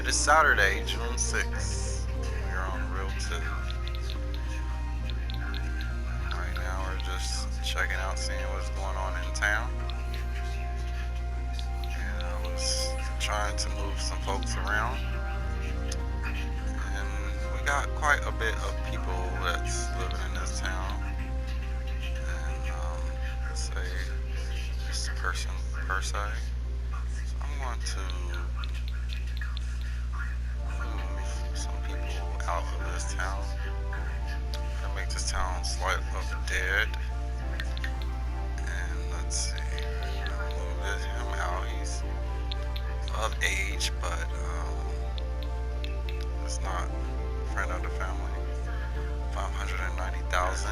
It is Saturday, June 6th. We're on Real 2. Right now we're just checking out, seeing what's going on in town. And I was trying to move some folks around. And we got quite a bit of people that's living in this town. And let's say this person per se. So I'm going to move some people out of this town. To make this town slightly dead. And let's see. Move him out. He's of age, but it's not a friend of the family. 590,000.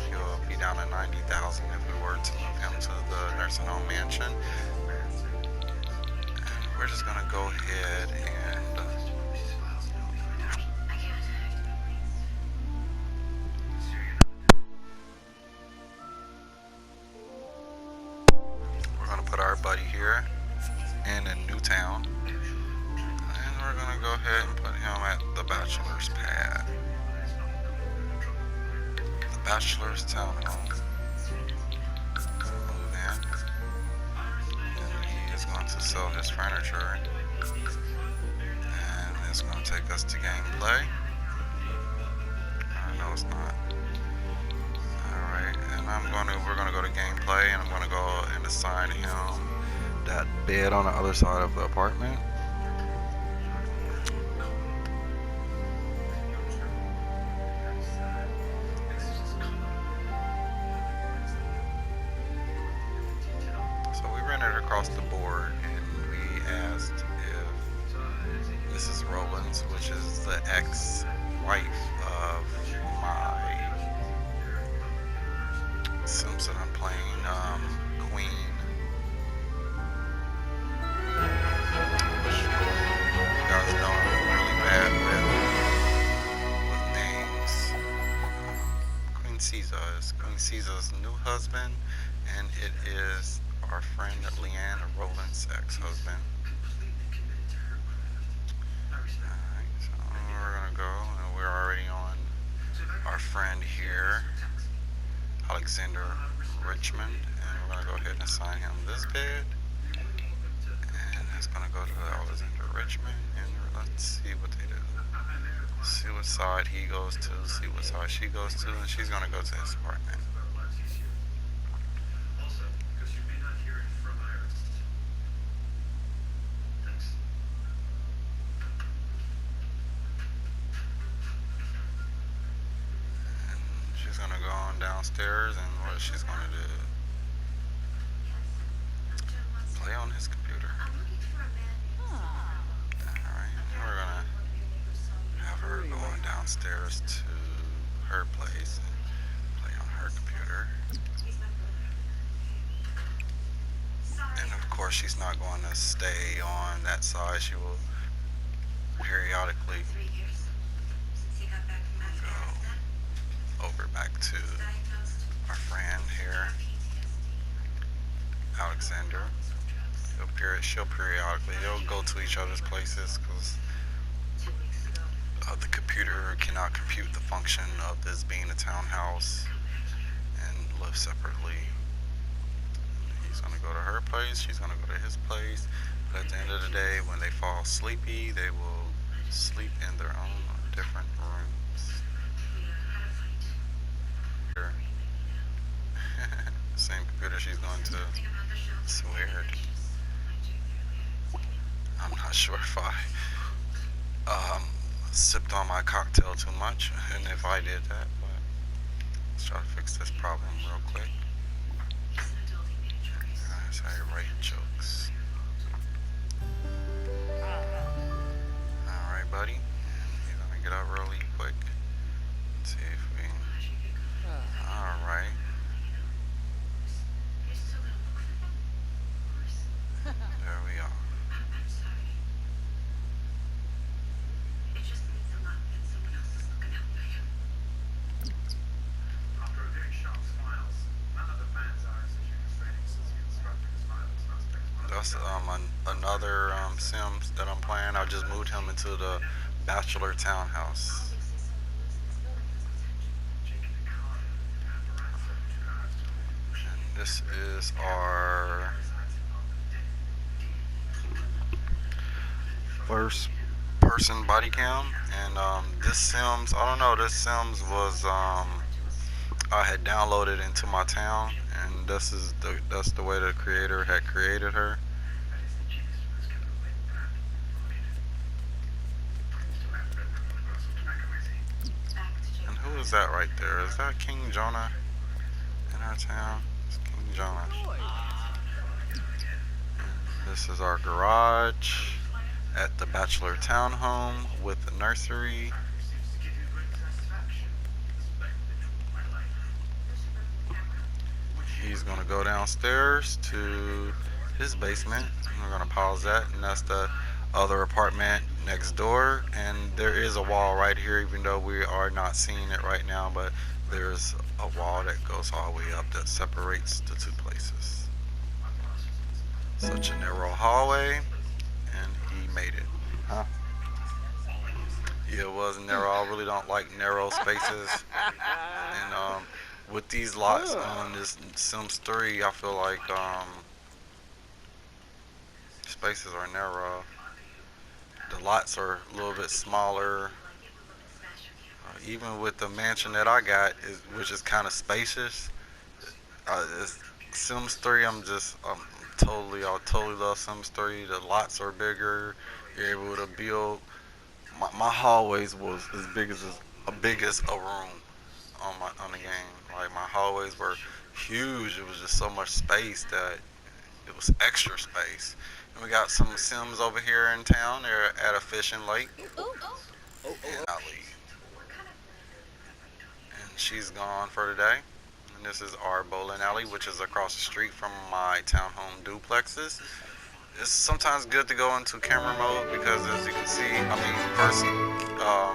He'll be down to 90,000 if we were to move him to the nursing home mansion. And we're just gonna go ahead and we're gonna put our buddy here in Newtown. And we're gonna go ahead and put him at the bachelor's pad. The bachelor's townhome. Move in. And he is going to sell his furniture. And it's going to take us to gameplay. No, it's not. Alright, and we're gonna go to gameplay, and I'm gonna go and assign him that bed on the other side of the apartment. So we rented across the board, and we asked if Mrs. Rollins, which is the ex-wife of my Simpson I'm playing, Queen. You guys know I'm really bad with names. Queen Caesar is Queen Caesar's new husband, and it is our friend Leanne Rowland's ex-husband. Alright, so we're gonna go, and we're already on our friend here, Alexander Richmond, and we're gonna go ahead and assign him this bed. And it's gonna go to Alexander Richmond, and let's see what they do. See what side he goes to, see what side she goes to, and she's gonna go to his apartment. She's gonna go on downstairs, and what she's gonna do? Play on his computer. Alright, and we're gonna have her going downstairs to her place and play on her computer. And of course, she's not going to stay on that side. She will periodically go over back to our friend here, Alexander. She'll periodically, they'll go to each other's places because the computer cannot compute the function of this being a townhouse and live separately. He's going to go to her place, she's going to go to his place. But at the end of the day, when they fall sleepy, they will sleep in their own different rooms. Same computer she's going to. It's weird. I'm not sure if I sipped on my cocktail too much, and if I did that, but let's try to fix this problem real quick. That's how you write jokes. Alright, buddy. You're gonna get up really quick. Let's see if we... Alright. There we are. That's another Sims that I'm playing. I just moved him into the bachelor townhouse. And this is our first person body cam. And this Sims, I don't know, this Sims was I had downloaded into my town, and that's the way the creator had created her. And who is that right there? Is that King Jonah in our town? It's King Jonah. This is our garage at the bachelor townhome with the nursery. He's gonna go downstairs to his basement. We're gonna pause that, and that's the other apartment next door. And there is a wall right here, even though we are not seeing it right now, but there's a wall that goes all the way up that separates the two places. Such a narrow hallway, and he made it. Huh? Yeah, it was narrow. I really don't like narrow spaces. And with these lots on this Sims 3, I feel like spaces are narrow. The lots are a little bit smaller. Even with the mansion that I got, which is kind of spacious, Sims 3, I totally love Sims 3. The lots are bigger. You're able to build. My hallways was big as a room on the game. Like my hallways were huge. It was just so much space that it was extra space. And we got some Sims over here in town. They're at a fishing lake. And I leave. And she's gone for today. And this is our bowling alley, which is across the street from my townhome duplexes. It's sometimes good to go into camera mode because, as you can see, I mean,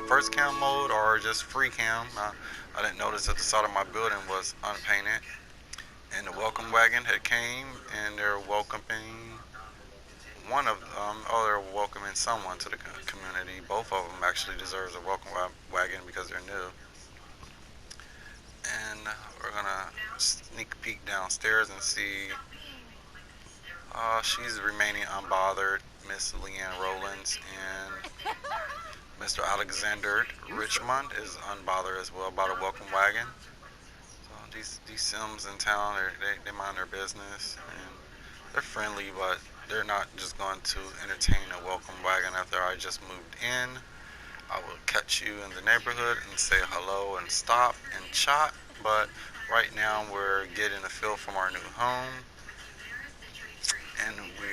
first cam mode or just free cam. I didn't notice that the side of my building was unpainted, and the welcome wagon had came, and they're welcoming they're welcoming someone to the community. Both of them actually deserves a welcome wagon because they're new. And we're gonna sneak peek downstairs and see. She's remaining unbothered. Miss Leanne Rollins and Mr. Alexander Richmond is unbothered as well by the welcome wagon. So these Sims in town, they mind their business and they're friendly, but they're not just going to entertain a welcome wagon after I just moved in. I will catch you in the neighborhood and say hello and stop and chat. But right now we're getting a feel from our new home. And we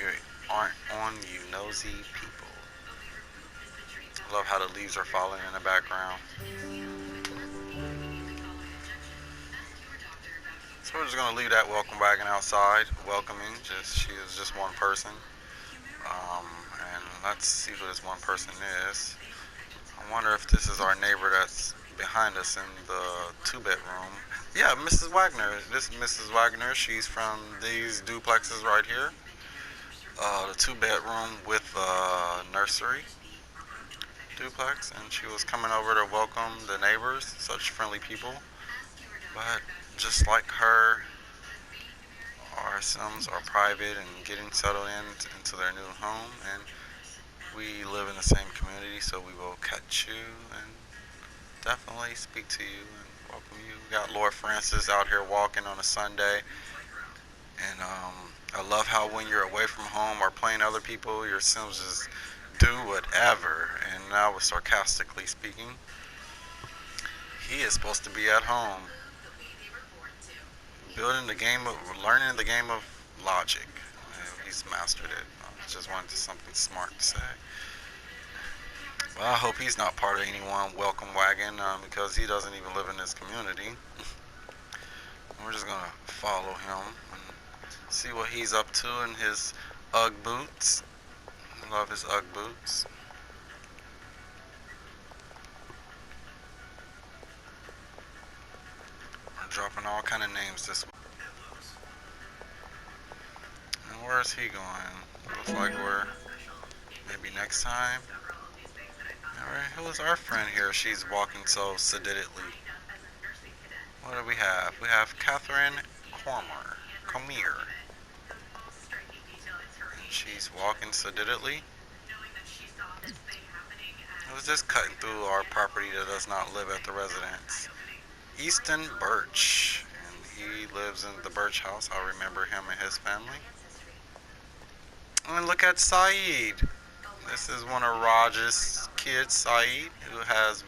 aren't on you nosy people. I love how the leaves are falling in the background. So we're just gonna leave that welcome wagon outside, welcoming. She is just one person. And let's see who this one person is. I wonder if this is our neighbor that's behind us in the 2-bedroom. Yeah, Mrs. Wagner. This is Mrs. Wagner. She's from these duplexes right here. The 2-bedroom with nursery duplex, and she was coming over to welcome the neighbors, such friendly people. But just like her, our Sims are private and getting settled into their new home, and we live in the same community, so we will catch you and definitely speak to you and welcome you. We got Lord Francis out here walking on a Sunday, and I love how when you're away from home or playing other people, your Sims just do whatever. And I was sarcastically speaking. He is supposed to be at home, learning the game of logic. He's mastered it. I just wanted something smart to say. Well, I hope he's not part of anyone welcome wagon because he doesn't even live in this community. We're just gonna follow him and see what he's up to in his Ugg boots. I love his Ugg boots. We're dropping all kind of names this week. And we're Where's he going? Looks like we're maybe next time. Alright, who is our friend here? She's walking so sedately. What do we have? We have Catherine Comier. And she's walking sedately. Who's this cutting through our property that does not live at the residence? Easton Birch. And he lives in the Birch house. I remember him and his family. And look at Saeed. This is one of Raj's kids, Saeed, who has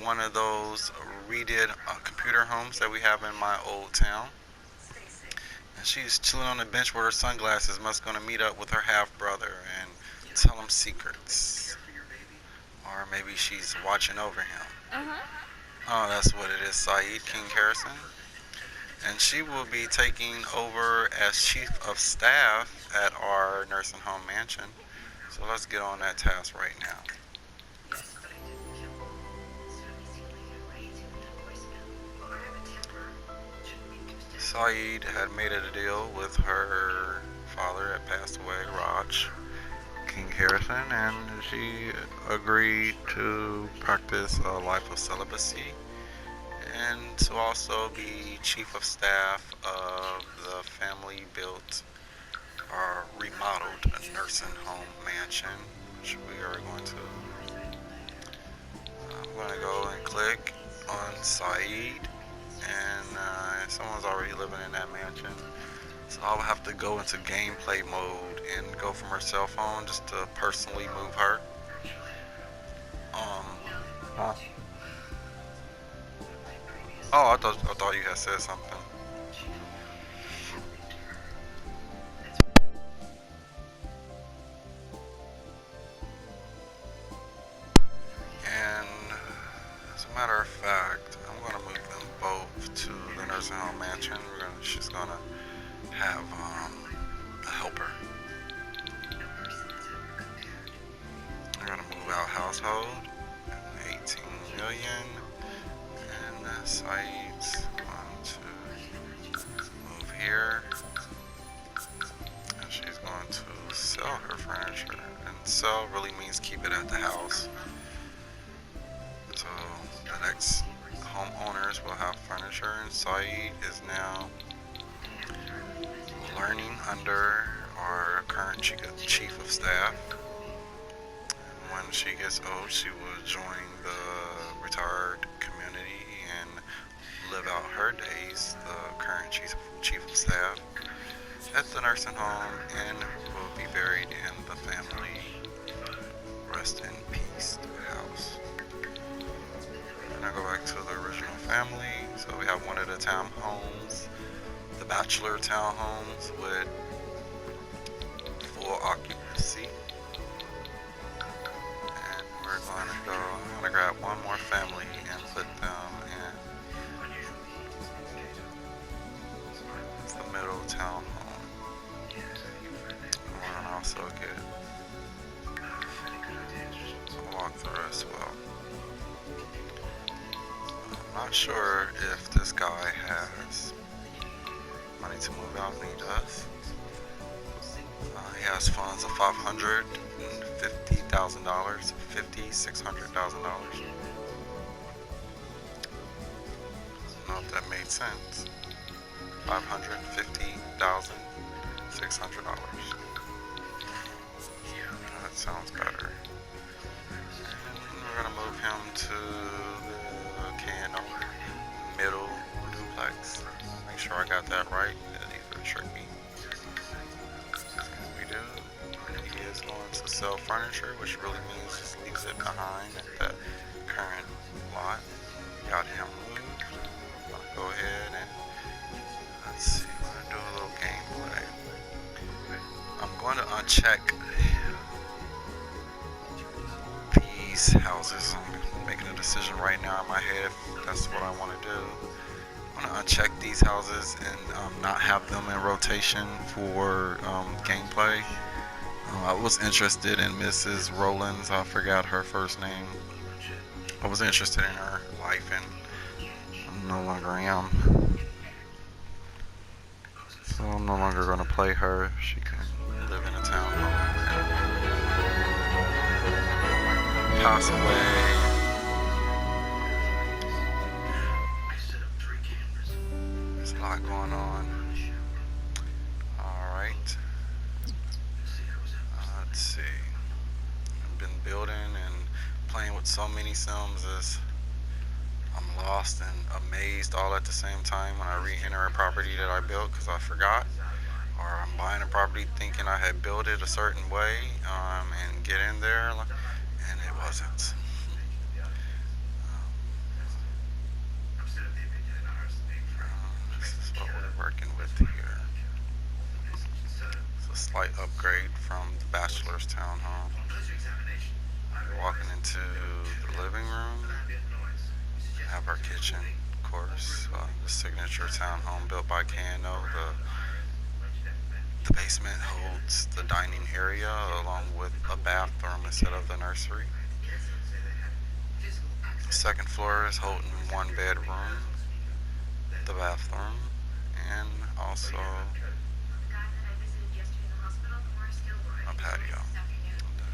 one of those redid computer homes that we have in my old town. And she's chilling on the bench with her sunglasses, must gonna meet up with her half-brother and tell him secrets. Or maybe she's watching over him. Oh, that's what it is, Saeed King Harrison. And she will be taking over as chief of staff at our nursing home mansion. So let's get on that task right now. Saeed had made a deal with her father that passed away, Raj King Harrison, and she agreed to practice a life of celibacy and to also be chief of staff of the family built or remodeled nursing home mansion, which we are going to. I'm going to go and click on Saeed, and someone's already living in that mansion. So I'll have to go into gameplay mode and go from her cell phone just to personally move her. Huh? Oh, I thought you had said something. And as a matter of fact, I'm gonna move them both to the nursing home mansion. She's gonna have a helper. We're gonna move out household, 18 million, and Saeed's going to move here, and she's going to sell her furniture. And sell really means keep it at the house. So the next homeowners will have furniture, and Saeed is now learning under our current chief of staff. And when she gets old, she will join the retired community and live out her days, the current chief of staff, at the nursing home, and will be buried in the family rest in peace house. And I go back to the original family. So we have one of the townhomes, the bachelor townhomes with full occupancy. And we're going to go, I'm going to grab one more family and put them in the middle townhome. And also get a walkthrough as well. I'm not sure if this guy has money to move out, and he does. He has funds of $550,000, $600,000. I don't know if that made sense. $550,600. That sounds better. And we're gonna move him to the K&O middle duplex. Make sure I got that right. These are tricky. We do. He is going to sell furniture, which really means just leaves it behind at that current lot. Got him moved. I'll go ahead and let's see. I'm gonna do a little gameplay. I'm going to uncheck these houses. I'm making a decision right now in my head if that's what I want to do. I'm going to uncheck these houses and not have them in rotation for gameplay. I was interested in Mrs. Rollins. I forgot her first name. I was interested in her life, and I no longer am. So I'm no longer going to play her. She can passed away. There's a lot going on. Alright. Let's see. I've been building and playing with so many Sims as I'm lost and amazed all at the same time when I re-enter a property that I built because I forgot. Or I'm buying a property thinking I had built it a certain way and get in there and it wasn't. This is what we're working with here. It's a slight upgrade from the bachelor's townhome. We're walking into the living room. We have our kitchen, of course. The signature townhome built by KNO. The basement holds the dining area along with a bathroom instead of the nursery. The second floor is holding one bedroom, the bathroom, and also a patio.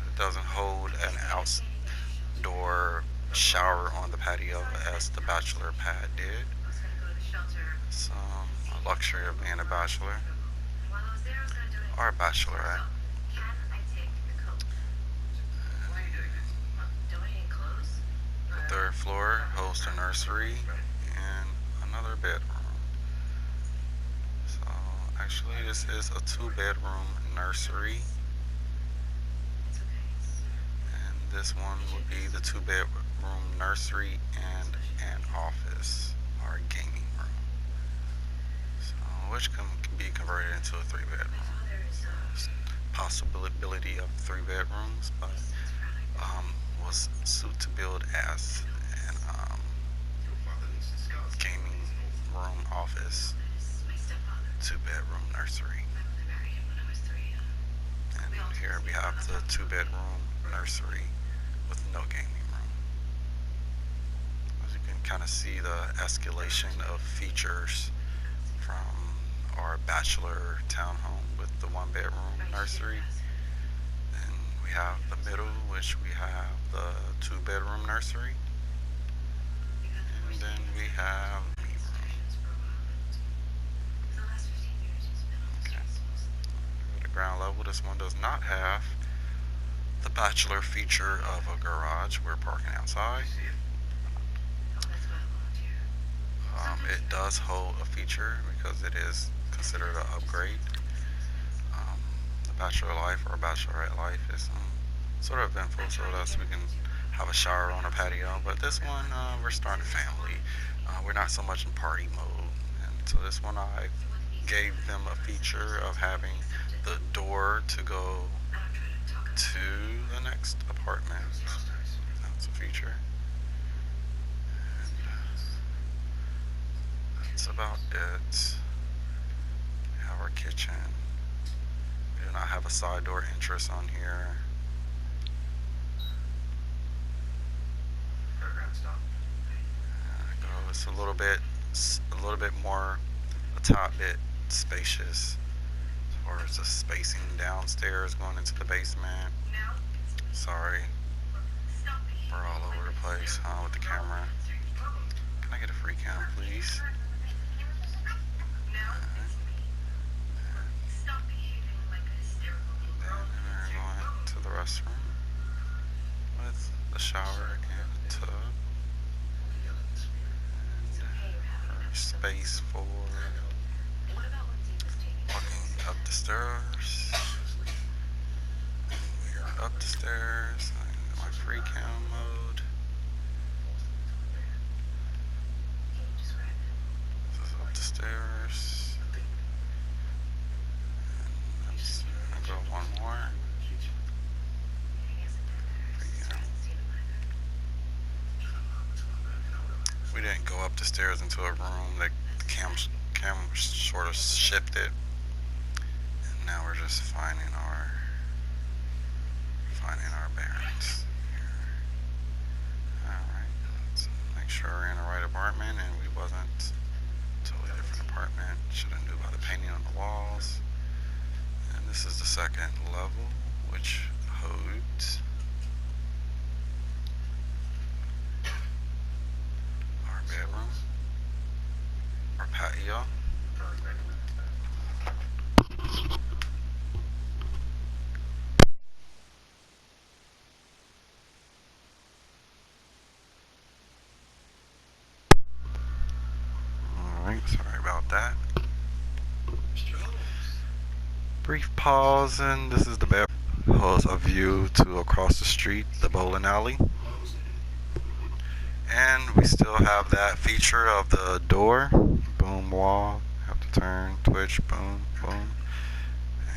It doesn't hold an outdoor shower on the patio as the bachelor pad did. Some luxury of being a bachelor or a bachelorette. The third floor hosts a nursery and another bedroom. So actually this is a 2-bedroom nursery. And this one would be the 2-bedroom nursery and an office or gaming room. So which can be converted into a 3-bedroom. Possibility of 3 bedrooms, but was suited to build as an gaming room office, 2-bedroom nursery. And here we have the 2-bedroom nursery with no gaming room. As you can kind of see the escalation of features from our bachelor townhome with the 1-bedroom nursery. Then we have the middle, which we have the 2-bedroom nursery. And then we have the room. Okay. At the ground level, this one does not have the bachelor feature of a garage. We're parking outside. It does hold a feature because it is considered an upgrade. The bachelor life or bachelorette life is sort of eventful, so thus we can have a shower on a patio. But this one, we're starting a family. We're not so much in party mode, and so this one I gave them a feature of having the door to go to the next apartment. That's a feature. That's about it. We have our kitchen. We do not have a side door entrance on here. It's a little bit more, a tad bit spacious as far as the spacing downstairs going into the basement. Sorry, we're all over the place with the camera. Can I get a free cam, please? The restroom with the shower and tub and space for walking up the stairs. We are up the stairs. I'm in my free cam mode. This is up the stairs. And let's go one more. We didn't go up the stairs into a room. The cam sort of shifted, and now we're just finding our bearings here. All right, let's make sure we're in the right apartment, and we wasn't. Totally different apartment. Should have knew by the painting on the walls. And this is the second level, which holds Sorry about that. Brief pause, and this is the bedroom. Holds a view to across the street, the bowling alley. And we still have that feature of the door. Boom, wall. Have to turn, twitch, boom, boom.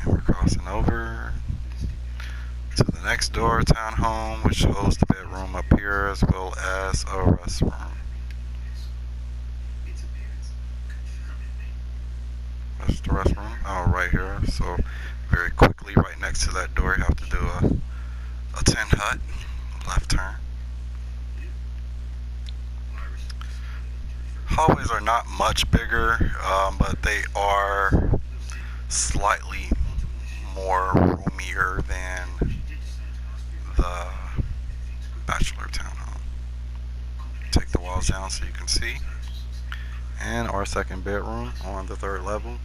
And we're crossing over to the next door townhome, which holds the bedroom up here as well as a restroom. That's the restroom. Oh, right here. So very quickly, right next to that door, you have to do a 10 hut, left turn. Hallways are not much bigger, but they are slightly more roomier than the bachelor townhome. Take the walls down so you can see. And our second bedroom on the third level.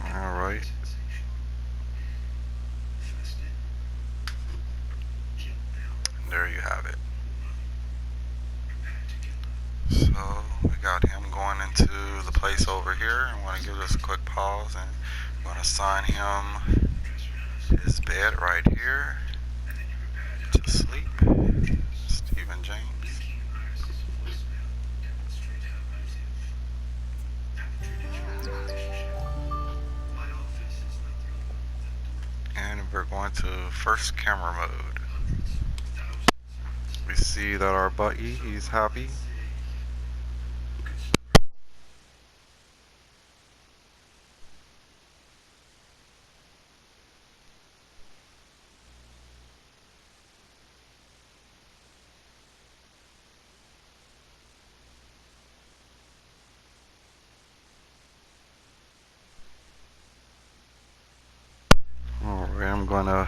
Alright. There you have it. So we got him going into the place over here. I want to give this a quick pause and I'm going to assign him his bed right here to sleep. Stephen James. And we're going to first camera mode. We see that our buddy, he's happy. Alright, I'm gonna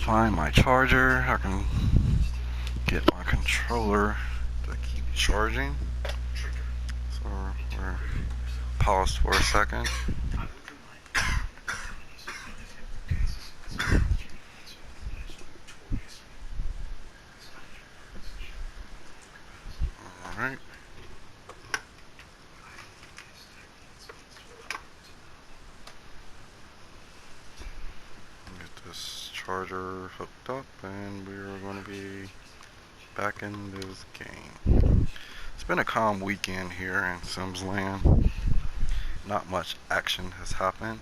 find my charger. I can get my controller to keep charging. So we're paused for a second. Alright. Get this charger hooked up and we're going to be back in this game. It's been a calm weekend here in Sims Land. Not much action has happened.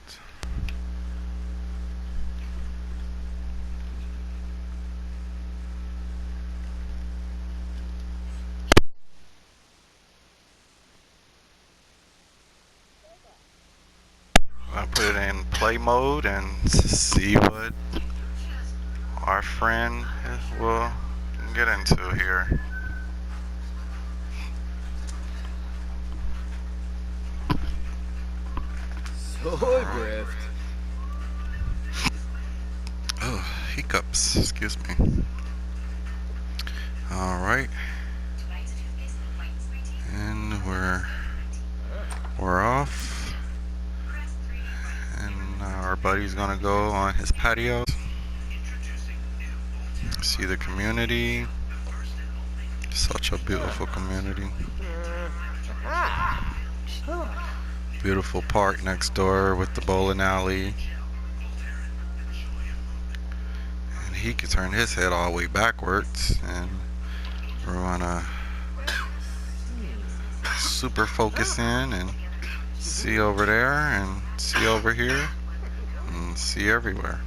I put it in play mode and see what our friend will get into here. Grift. Oh, hiccups, excuse me. Alright. And we're off. And our buddy's gonna go on his patio. See the community. Such a beautiful community. Beautiful park next door with the bowling alley. And he can turn his head all the way backwards. And we're gonna super focus in and see over there and see over here and see everywhere.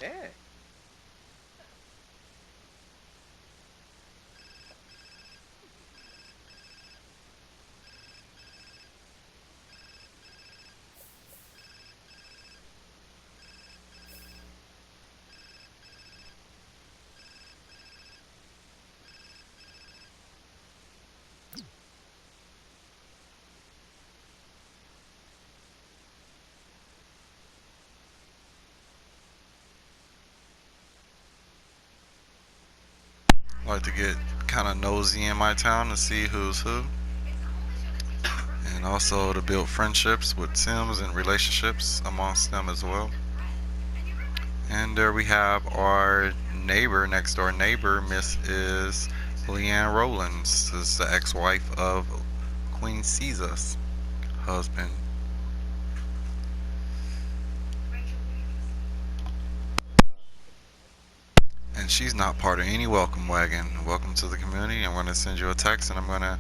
Yeah. like to get kind of nosy in my town to see who's who, and also to build friendships with Sims and relationships amongst them as well. And there we have our neighbor, next door neighbor, Miss Leanne Rollins. This is the ex-wife of Queen Caesar's husband. And she's not part of any welcome wagon. Welcome to the community. I'm going to send you a text and I'm going to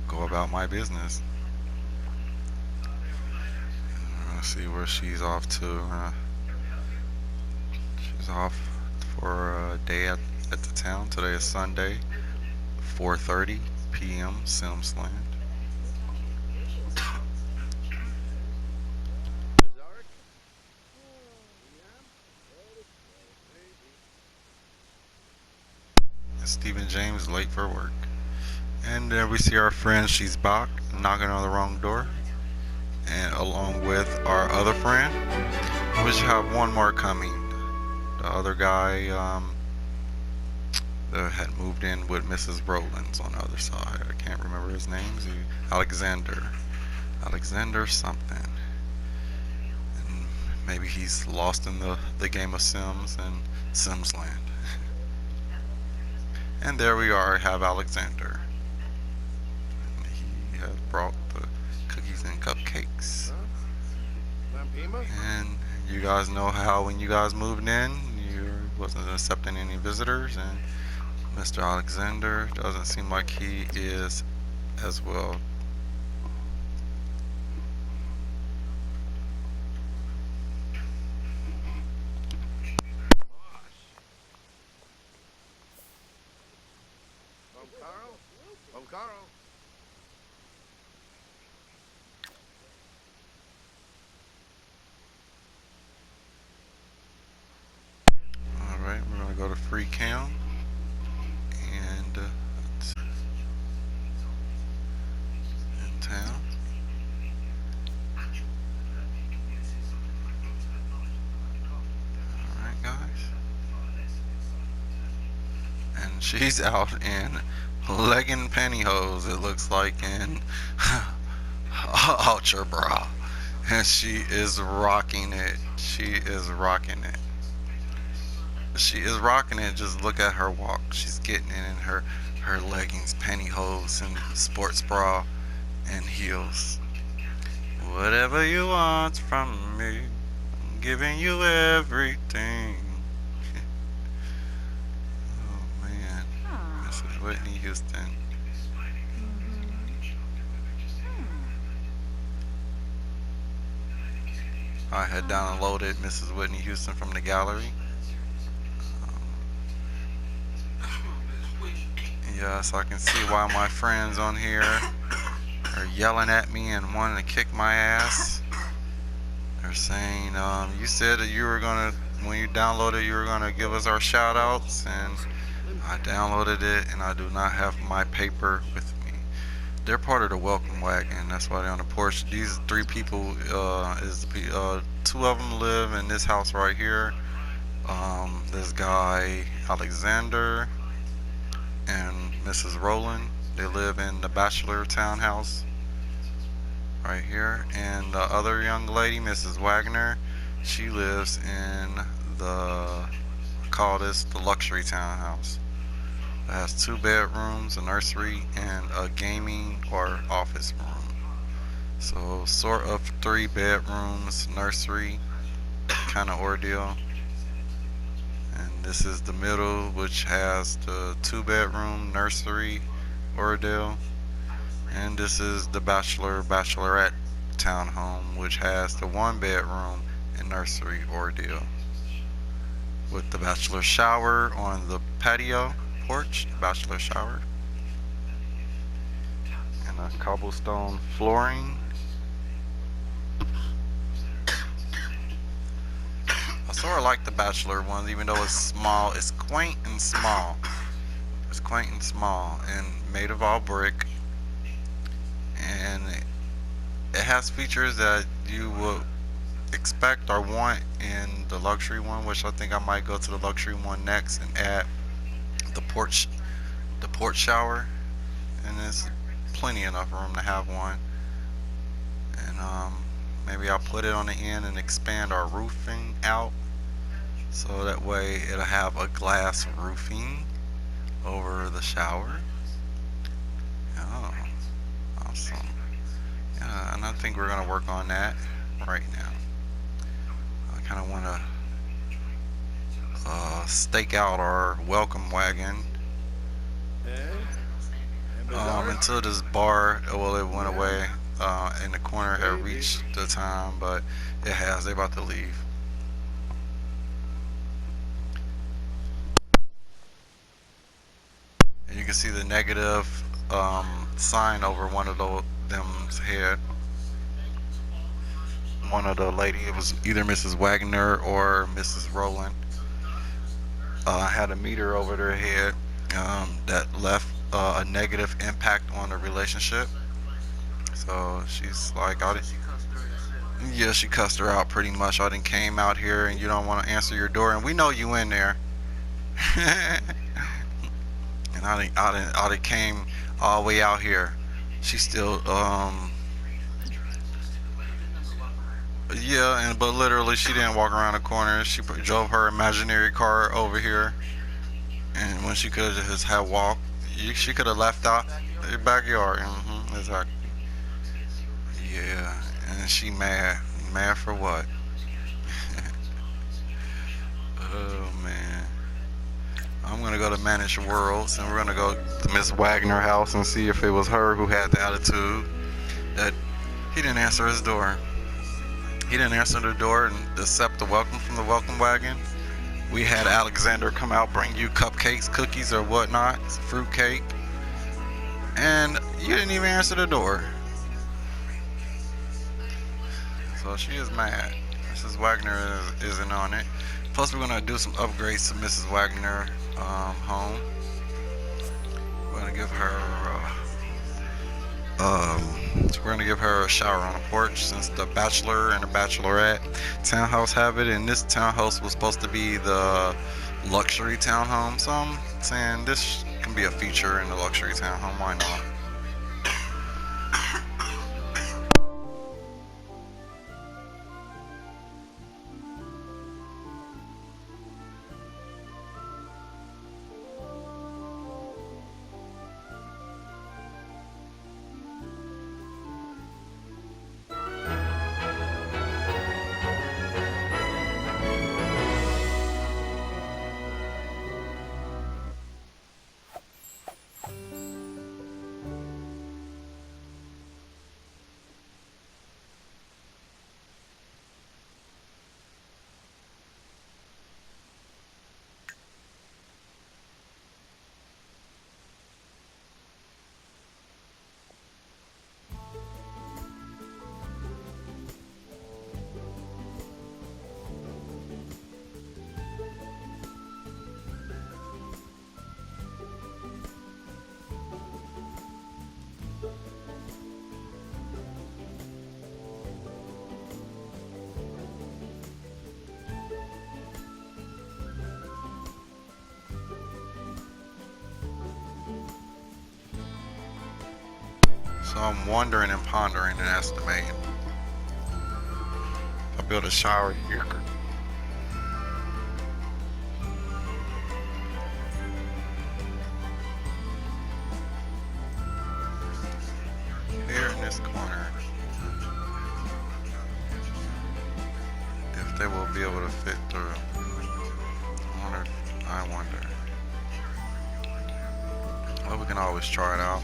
go about my business. I'm going to see where she's off to. She's off for a day at the town. Today is Sunday, 4:30 p.m. Simsland. Stephen James late for work. And there we see our friend, she's back, knocking on the wrong door. And along with our other friend, we should have one more coming. The other guy that had moved in with Mrs. Rollins on the other side. I can't remember his name. Alexander something. And maybe he's lost in the game of Sims and Simsland. And there we are, have Alexander. And he has brought the cookies and cupcakes. And you guys know how when you guys moved in, you wasn't accepting any visitors, and Mr. Alexander doesn't seem like he is as well. Alright, we're going to go to Free Cam. And in town. Alright, guys. And she's out in legging pantyhose, it looks like, in Ultra Bra. And she is rocking it. She is rocking it. She is rocking it. Just look at her walk. She's getting it in her leggings, pantyhose, and sports bra and heels. Whatever you want from me, I'm giving you everything. Oh man, Mrs. Whitney Houston. I had downloaded Mrs. Whitney Houston from the gallery. Yes, I can see why my friends on here are yelling at me and wanting to kick my ass. They're saying, you said that you were going to, when you downloaded, you were going to give us our shout outs, and I downloaded it and I do not have my paper with me. They're part of the welcome wagon, that's why they're on the porch. These three people, two of them live in this house right here. This guy, Alexander, and Mrs. Rowland, they live in the bachelor townhouse right here. And the other young lady, Mrs. Wagner, she lives in the, call this the luxury townhouse. It has 2 bedrooms, a nursery, and a gaming or office room. So sort of 3 bedrooms, nursery kind of ordeal. And this is the middle, which has the 2-bedroom nursery ordeal. And this is the bachelorette townhome, which has the 1-bedroom and nursery ordeal, with the bachelor shower on the patio porch, bachelor shower, and a cobblestone flooring. I sort of like the bachelor one, even though it's small. It's quaint and small. It's quaint and small, and made of all brick. And it has features that you would expect or want in the luxury one, which I think I might go to the luxury one next and add the porch the porch shower, and there's plenty enough room to have one. And maybe I'll put it on the end and expand our roofing out, so that way it'll have a glass roofing over the shower. Oh, awesome. Yeah, and I think we're gonna work on that right now. I kind of want to stake out our welcome wagon until this bar, well, it went away in the corner, had reached the time, but it has. They're about to leave. And you can see the negative sign over one of them's head. One of the lady, it was either Mrs. Wagner or Mrs. Rowland, had a meter over their head that left a negative impact on the relationship. So she's like, yeah, she cussed her out pretty much. I done came out here and you don't want to answer your door, and we know you in there. And I done came all the way out here. She still, yeah, but literally she didn't walk around the corner. She drove her imaginary car over here, and when she could have just had walked, she could have left out the backyard. Exactly. Yeah, and she mad. Mad for what? Oh man. I'm gonna go to Manage Worlds, and we're gonna go to Miss Wagner house and see if it was her who had the attitude that he didn't answer his door. He didn't answer the door and accept the welcome from the welcome wagon. We had Alexander come out, bring you cupcakes, cookies, or whatnot, fruit cake, and you didn't even answer the door. So she is mad. Mrs. Wagner isn't on it. Plus, we're gonna do some upgrades to Mrs. Wagner home. We're gonna give her a shower on the porch, since the bachelor and the bachelorette townhouse have it, and this townhouse was supposed to be the luxury townhome. So I'm saying this can be a feature in the luxury townhome. Why not? So I'm wondering and pondering and estimating. I built a shower here. Here in this corner. If they will be able to fit through. I wonder. Well, we can always try it out.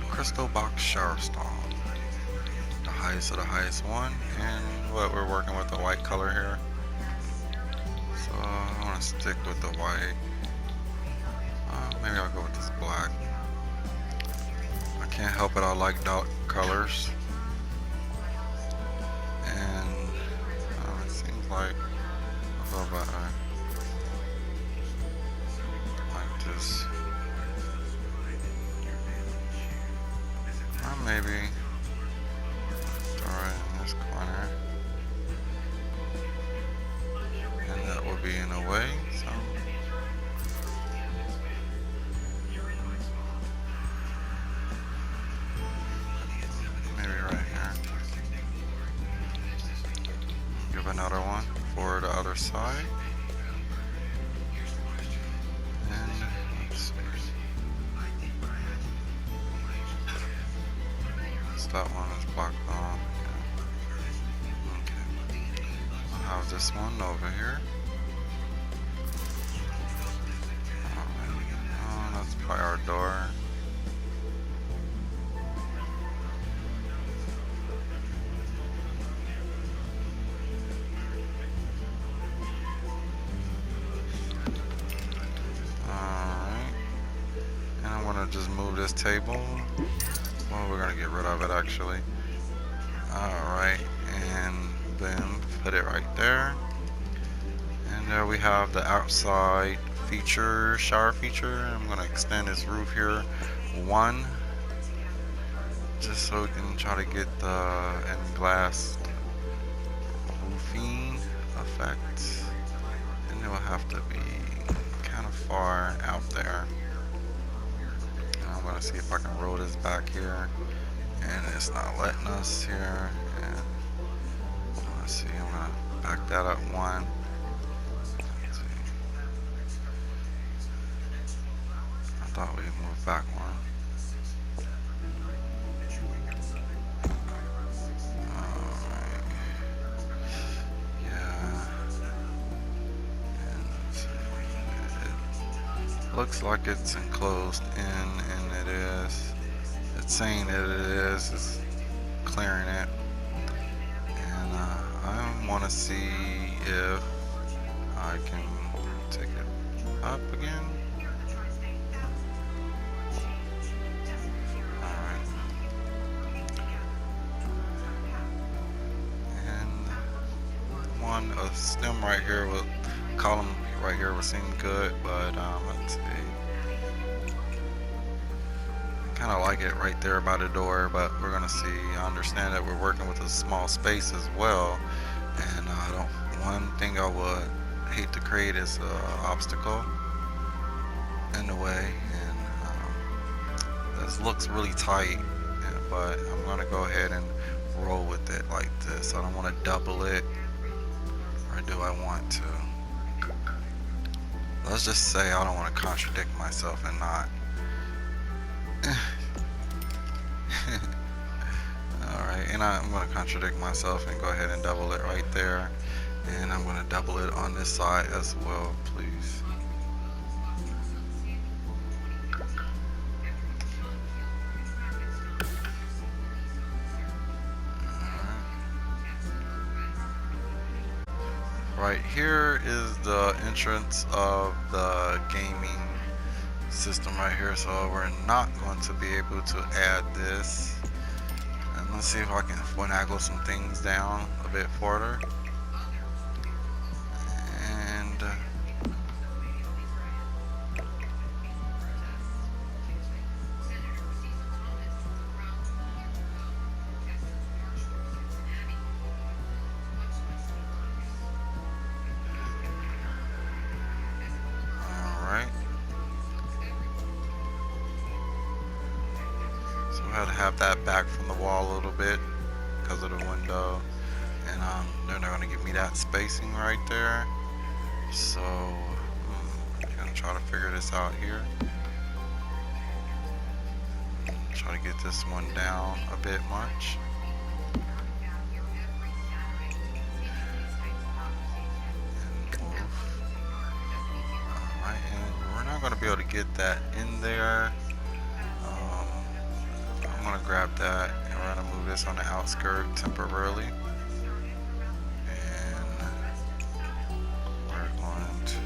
Crystal box shower stall, the highest of the highest one, and what we're working with the white color here. So I want to stick with the white. Maybe I'll go with this black. I can't help it, I like dark colors, and it seems like I'll go by like this. Maybe throw it in this corner. the way, so maybe right here. Give another one for the other side. And let's see. That one is blocked off. Yeah. Okay. I'll have this one over here. Oh, that's by our door. Alright. And I'm gonna just move this table. Well, we're gonna get rid of it actually. Alright, and then put it right there. And there we have the outside feature, shower feature. I'm gonna extend this roof here one, just so we can try to get the glass roofing effect. And it will have to be kind of far out there. And I'm gonna see if I can roll this back here, and it's not letting us here. And let's see, I'm gonna back that up one. Let's see. I thought we moved back one. Alright. Yeah. And let's see. It looks like it's enclosed in, and it is. It's saying that it is. It's clearing it. And I want to see if I can take it up again. Alright. And one, a stem right here, with column right here would seem good, but let's see. Kind of like it right there by the door, but we're gonna see. I understand that we're working with a small space as well, and I don't. One thing I would hate to create is an obstacle in the way, and this looks really tight. But I'm gonna go ahead and roll with it like this. I don't want to double it, or do I want to? Let's just say I don't want to contradict myself and not. Alright, and I'm going to contradict myself and go ahead and double it right there. And I'm going to double it on this side as well, please. Right here is the entrance of the gaming system right here, so we're not going to be able to add this. And let's see if I can finagle some things down a bit further. And to have that back from the wall a little bit because of the window, and they're not going to give me that spacing right there, so I'm going to try to figure this out here. Try to get this one down a bit much. And move. Alright, and we're not going to be able to get that in there. I'm going to grab that, and we're going to move this on the outskirt temporarily. And we're going to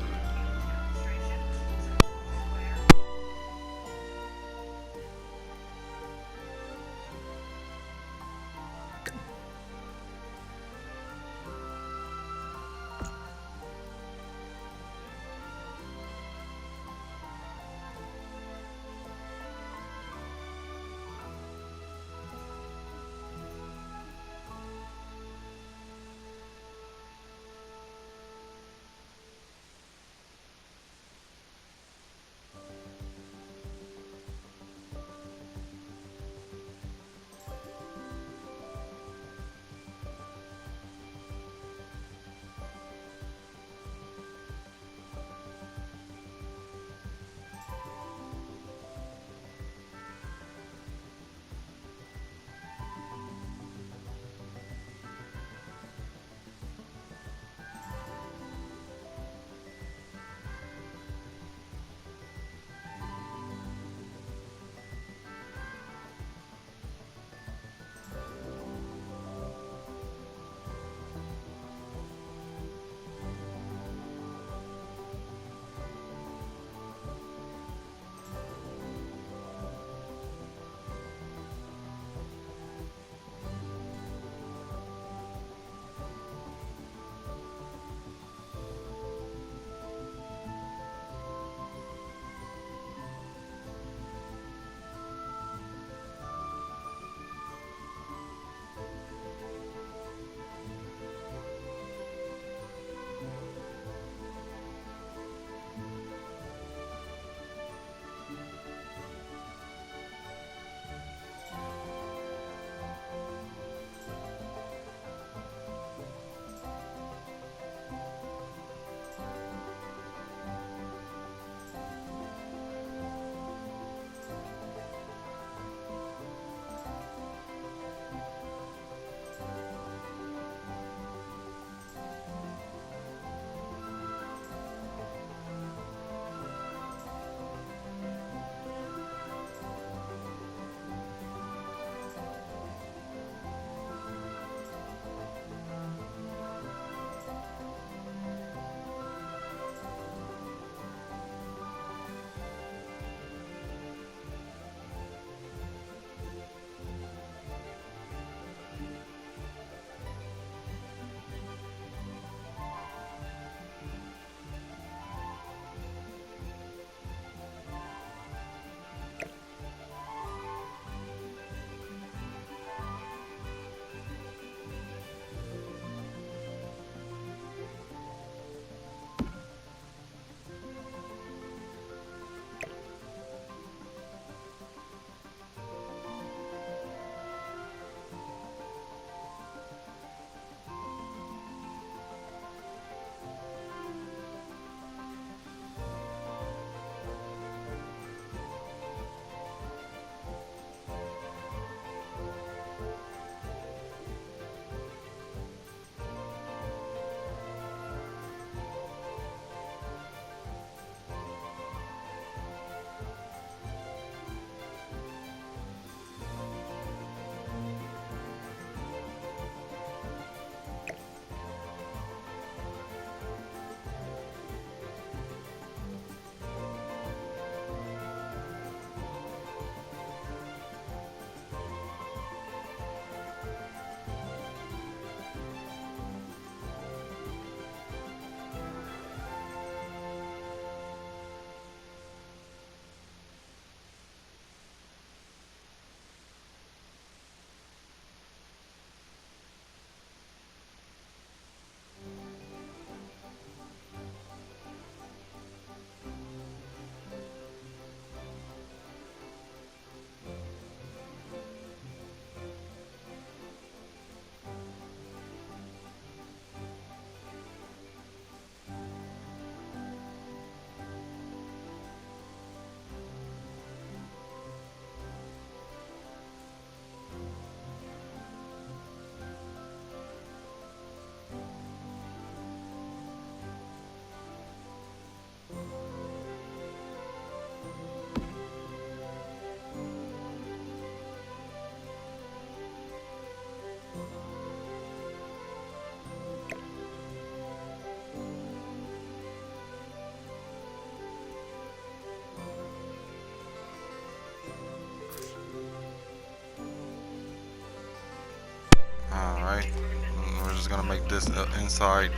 this inside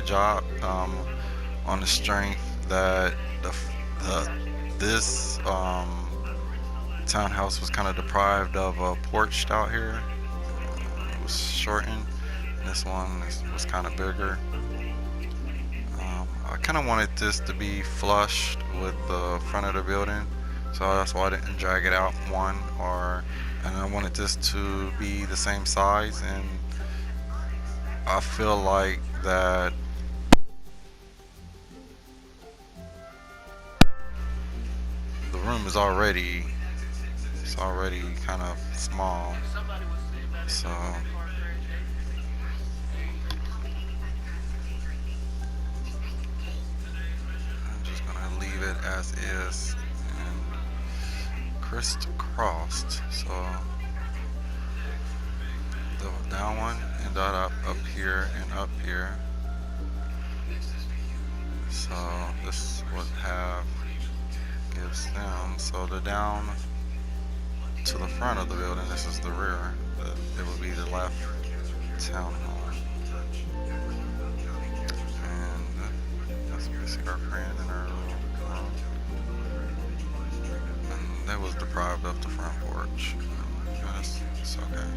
job on the strength that this townhouse was kind of deprived of a porch out here. It was shortened. This one was kind of bigger. I kind of wanted this to be flush with the front of the building, so that's why I didn't drag it out and I wanted this to be the same size, and I feel like that the room is already kind of small, so I'm just gonna leave it as is and crisscrossed. So the down one ended up here and up here. So this would gives them, so the down to the front of the building, this is the rear, it would be the left townhome. And that's basically our friend in her room. And that was deprived of the front porch. It's okay.